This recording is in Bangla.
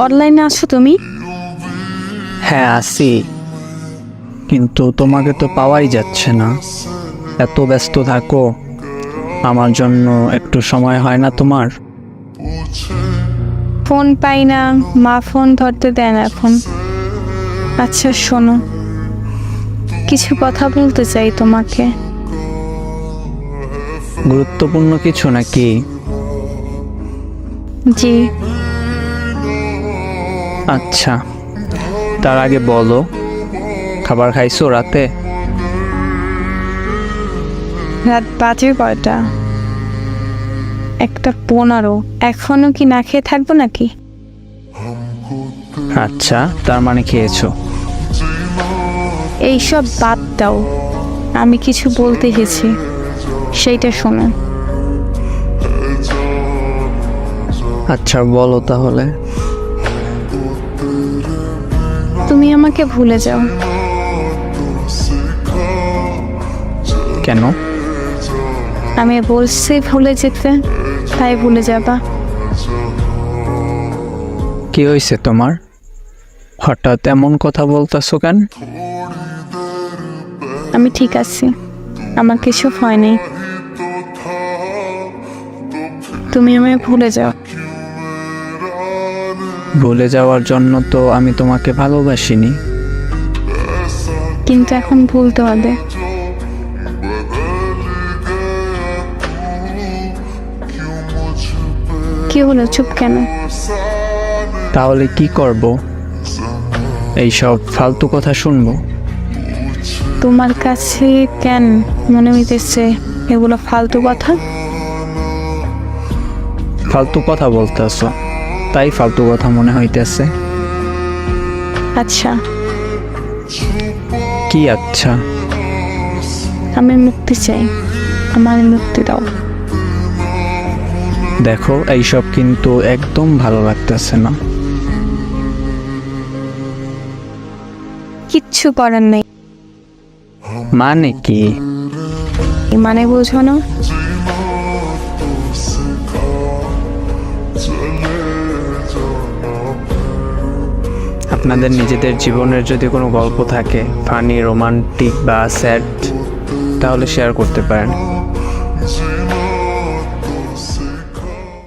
অনলাইনে আছো তুমি? হ্যাঁ আছি, কিন্তু তোমাকে তো পাওয়াই যাচ্ছে না। এত ব্যস্ত থাকো, আমার জন্য একটু সময় হয় না তোমার? ফোন পাই না, মা ফোন ধরতে দেয় না এখন। আচ্ছা শোনো, কিছু কথা বলতে চাই তোমাকে। গুরুত্বপূর্ণ কিছু নাকি? জি। আচ্ছা, তার আগে বলো, খাবার খাইছো রাতে? রাত বাজে কয়টা? 1:15। এখনো কি না খেয়ে থাকবো নাকি? আচ্ছা, তার মানে খেয়েছো। এইসব বাদ দাও, আমি কিছু বলতে এসেছি, সেইটা শোনো। আচ্ছা বলো তাহলে। তুমি আমাকে ভুলে যাও। কেন? আমি বলছি ভুলে যেতে, তাই ভুলে যাবা। কি হয়েছে তোমার? হঠাৎ এমন কথা বলতেছো কেন? আমি ঠিক আছি, আমার কিছু হয় নাই। তুমি আমায় ভুলে যাও। ভুলে যাওয়ার জন্য তো আমি তোমাকে ভালোবাসিনি। কিন্তু এখন ভুলতে হবে। কি হলো, চুপ কেন? তাহলে কি করব? এইসব ফালতু কথা শুনবো? তোমার কাছে কেন মনে হইতেছে এগুলো ফালতু কথা? ফালতু কথা বলতেছো, তাই ফালতু কথা মনে হইতেছে। আচ্ছা, কি আচ্ছা? আমি মুক্তি চাই, আমার মুক্তি দাও। দেখো, এইসব কিন্তু একদম ভালো লাগতেছে না। কিচ্ছু করার নেই। মানে কি? মানে বোঝো না? আপনাদের নিজেদের জীবনের যদি কোনো গল্প থাকে, ফানি, রোমান্টিক বা স্যাড, তাহলে শেয়ার করতে পারেন।